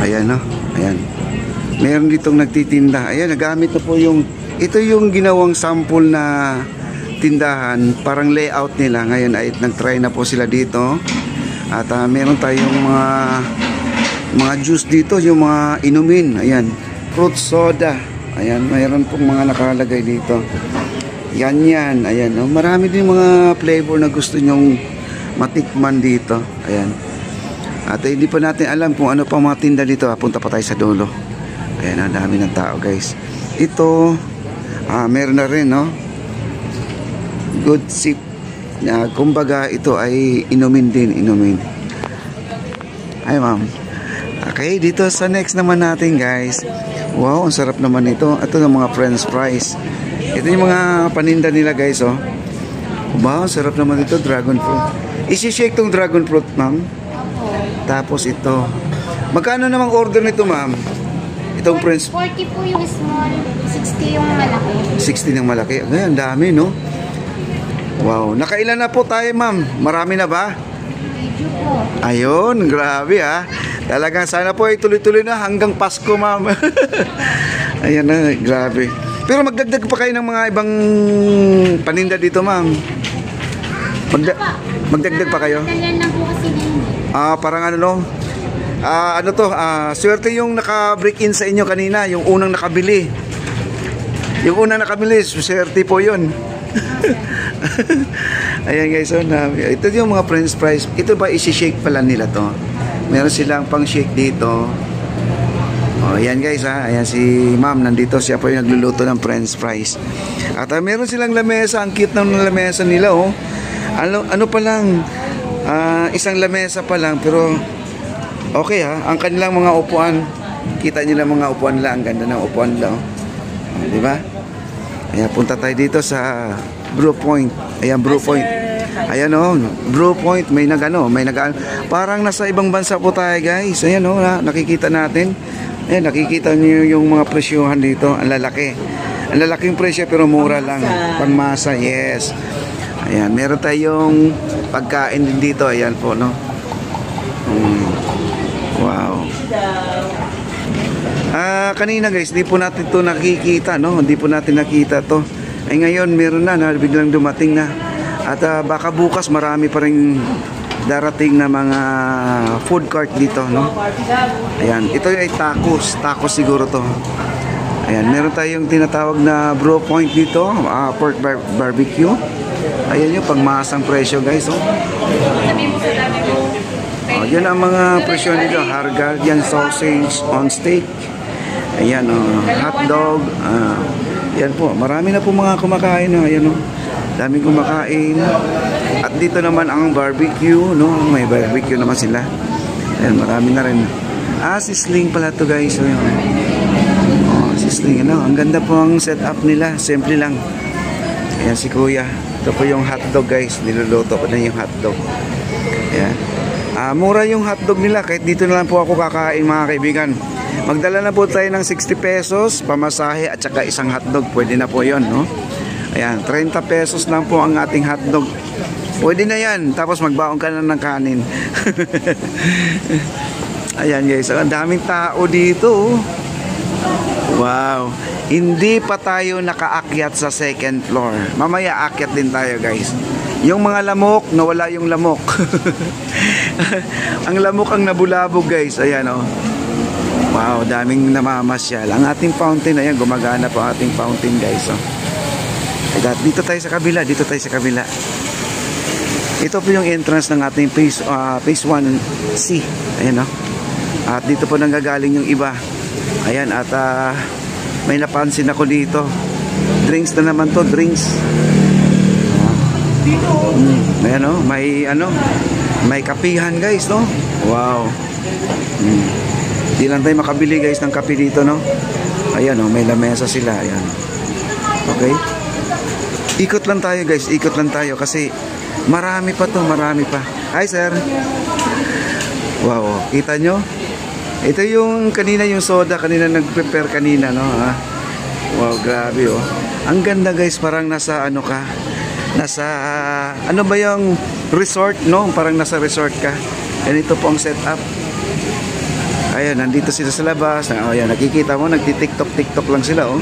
Ayan, no? Ayan. Meron ditong nagtitinda. Ayan, nagamit na po yung, ito yung ginawang sample na tindahan, parang layout nila. Ngayon ay nag-try na po sila dito. At meron tayong mga juice dito, yung mga inumin. Ayan, fruit soda. Ayan, mayroon pong mga nakalagay dito. Yan. Ayan, no? Marami din mga flavor na gusto nyong matikman dito. Ayan. At hindi pa natin alam kung ano pa mga tinda dito. Punta pa tayo sa dulo. Ayan, ang dami ng tao, guys. Ito, meron na rin, no? Good sip. Kumbaga, ito ay inumin din, inumin. Ay, ma'am. Okay, dito sa next naman natin, guys. Wow, ang sarap naman ito. Ito ng mga french fries. Ito yung mga paninda nila, guys, oh. Wow, sarap naman ito, dragon fruit. Isi-shake tong dragon fruit, ma'am. Tapos ito. Magkano namang order nito, ma'am? Itong Prince 40 po yung small, 60 yung malaki. 60 ng malaki. Ngayon, dami, no? Wow. Nakailan na po tayo, ma'am? Marami na ba? Medyo po. Ayun, grabe, ha? Talagang sana po ay tuloy-tuloy na hanggang Pasko, ma'am. Ayan na, grabe. Pero magdagdag pa kayo ng mga ibang paninda dito, ma'am. Magdagdag pa kayo? Talan lang po kasi din. Parang ano, no? Swerte yung naka-break in sa inyo kanina, yung unang nakabili. Yung unang nakabili, swerte po yun. Ayan, guys, so ito yung mga french fries. Ito ba isi-shake pala nila to? Meron silang pang shake dito. Ayan, guys, ha. Ayan si ma'am, nandito siya po yung nagluluto ng french fries. At meron silang lamesa. Ang cute ng lamesa nila, oh. Ano pa lang, isang lamesa pa lang, pero okay, ha. Ang kanilang mga upuan, kita nyo lang mga upuan nila. Ang ganda ng upuan nila, oh. Diba? Ayan, punta tayo dito sa Brew Point. Ayan, Brew Point. Ayan, oh, Brew Point. May parang nasa ibang bansa po tayo, guys. Ayan, oh, nakikita natin. Ayan, nakikita nyo yung mga presyuhan dito. Ang lalaki. Ang lalaking presyo pero mura lang. Pangmasa, yes. Ayan, meron tayong pagkain din dito. Ayan po, no? Wow. Kanina, guys, hindi po natin to nakikita, no? Hindi po natin nakita to. Ay ngayon, meron na biglang dumating na. At baka bukas marami pa rin darating na mga food cart dito, no? Ayan, ito ay tacos siguro to. Ayan, meron tayong tinatawag na Brew Point dito, pork barbecue. Ayan yung pangmasang presyo, guys, oh. Yan ang mga presyo nito. Hungarian sausage on steak. Ayan, hot dog. Yan po, marami na po mga kumakain, no? Ayan, oh. Daming kumakain. At dito naman ang barbecue, no? May barbecue naman sila. Ayan, marami na rin. Sisling pala to, guys. Sisling, ano? Ang ganda po ang setup nila. Simple lang. Ayan si kuya. Ito po yung hotdog, guys. Niluluto ko na yung hotdog. Ayan. Mura yung hotdog nila. Kahit dito na lang po ako kakain, mga kaibigan. Magdala na po tayo ng 60 pesos, pamasahe at saka isang hotdog. Pwede na po yun, no? Ayan, 30 pesos lang po ang ating hotdog. Pwede na yan. Tapos magbaon ka na ng kanin. Ayan, guys. Ang daming tao dito. Wow. Hindi pa tayo nakaakyat sa second floor. Mamaya akyat din tayo, guys. Yung mga lamok, nawala yung lamok. Ang lamok ang nabulabog, guys. Ayan, oh. Wow, daming namamasyal. Ang ating fountain, ayan, gumagana po ating fountain, guys, oh. Dito tayo sa kabila, Ito po yung entrance ng ating phase 1C. Ayan, no? At dito po nanggagaling yung iba. Ayan, at may napansin ako dito. Drinks na naman to, drinks. Ayan, no? May kapihan, guys, no? Wow. Di lang tayo makabili, guys, ng kape dito, no? Ayan, no? May lamesa sila. Ayan. Okay? Ikot lang tayo, guys. Ikot lang tayo kasi marami pa to, marami pa. Hi, sir. Wow, kita nyo? Ito yung kanina yung soda, kanina nag-prepare kanina, no? Wow, grabe, oh. Ang ganda, guys, parang nasa ano ka? Nasa ano ba yung resort, no? Parang nasa resort ka. Ganito po ang setup. Ayan, nandito sila sa labas. Ayan, nakikita mo, nagti-tiktok lang sila, oh.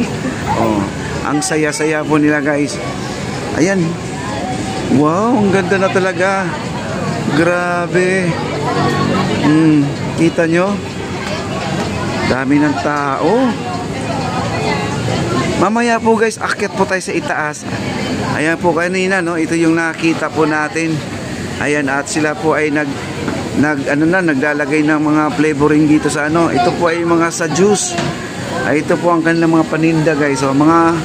Oh, ang saya-saya po nila, guys. Ayan. Wow, ang ganda na talaga. Grabe. Kita nyo? Dami ng tao. Mamaya po, guys, akyat po tayo sa itaas. Ayan po kanina, no? Ito yung nakita po natin. Ayan, at sila po ay naglalagay ng mga flavoring dito sa ano. Ito po ay mga sa juice. Ay, ito po ang kanilang mga paninda, guys. So, mga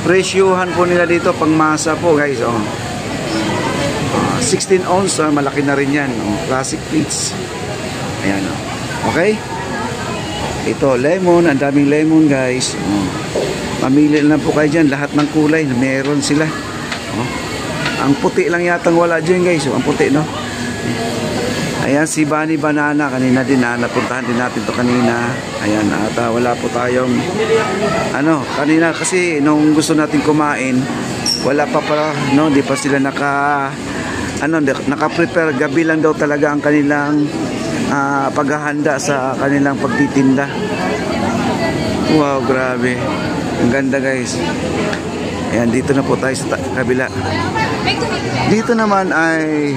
presyuhan po nila dito pang masa po, guys. Oh. 16 ounce, malaki na rin yan. Oh. Classic plates. Ayan, oh. Okay? Ito, lemon. Ang daming lemon, guys. Oh. Mamili na po kayo dyan. Lahat ng kulay, meron sila. Oh. Ang puti lang yatang wala dyan, guys. Oh, ang puti, no? Ayan, si Bunny Banana. Kanina din napuntahan din natin to kanina. Ayan, at wala po tayong kanina kasi nung gusto natin kumain, wala pa pala, no? Di pa sila naka-prepare. Gabi lang daw talaga ang kanilang paghahanda sa kanilang pagtitinda. Wow, grabe. Ang ganda, guys. Ayan, dito na po tayo sa kabila. Dito naman ay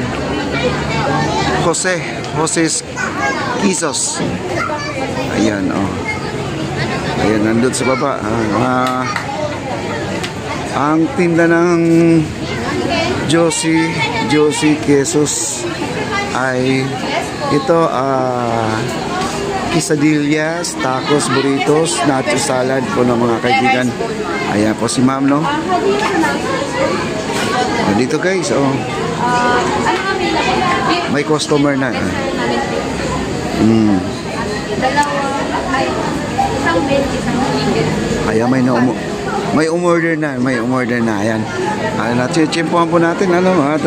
Jose's Kisos. Ayan, oh. Ayan, nandun sa baba. Ang tinda ng Josie Quesos ay ito, quesadillas, tacos, burritos, nacho salad po ng mga kaibigan. Ayan po si ma'am, no? Dito, guys, oh. May customer na. Kaya may umorder na, Ayan. Chimpuhan po natin at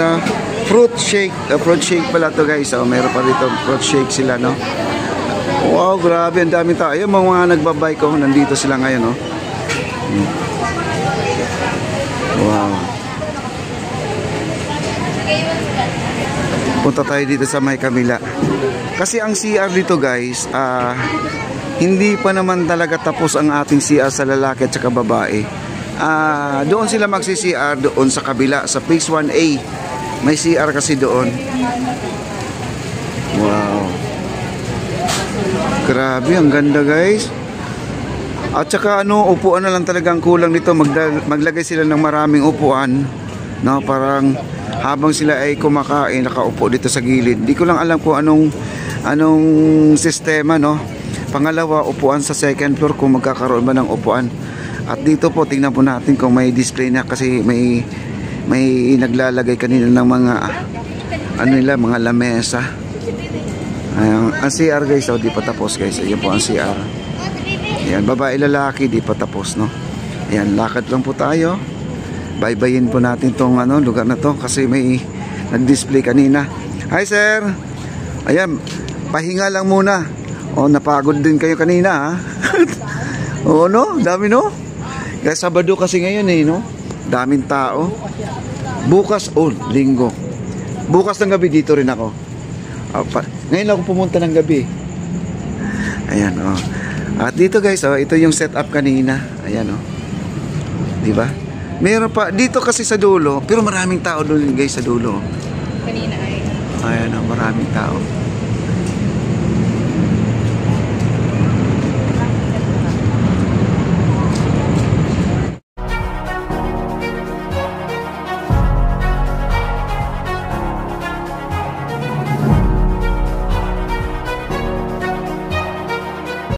fruit shake pala to, guys. Oh, mayroon pa dito fruit shake sila, no? Wow, grabe, ang daming tao. Yung mga nagbabike ko, nandito sila ngayon, no? Wow. Punta tayo dito sa may kabila. Kasi ang CR dito, guys, hindi pa naman talaga tapos ang ating CR sa lalaki at saka babae. Doon sila magsi-CR doon sa kabila, sa phase 1A. May CR kasi doon. Wow. Grabe, ang ganda, guys. At saka upuan na lang talagang kulang nito. Maglagay sila ng maraming upuan, no? Parang habang sila ay kumakain, nakaupo dito sa gilid. Di ko lang alam kung anong sistema, no? Pangalawa, upuan sa second floor kung magkakaroon ba ng upuan. At dito po, tingnan po natin kung may display na kasi may naglalagay kanina ng mga mga lamesa. Ang CR, guys, di pa tapos, guys. Ayan po ang CR. Ayan, babae lalaki, di pa tapos, no? Ayan, lakad lang po tayo. Baybayin po natin tong lugar na to kasi may nag-display kanina. Hi, sir. Ayan, pahinga lang muna. Napagod din kayo kanina, ha? No? Dami, no? Kaya Sabado kasi ngayon, no? Daming tao. Bukas, linggo. Bukas ng gabi dito rin ako. Ngayon ako pumunta ng gabi. Ayan, At dito, guys, ito yung setup kanina. Ayan, di ba? Meron pa dito kasi sa dulo, pero maraming tao doon, guys, sa dulo. Kanina ay. Ayan, maraming tao.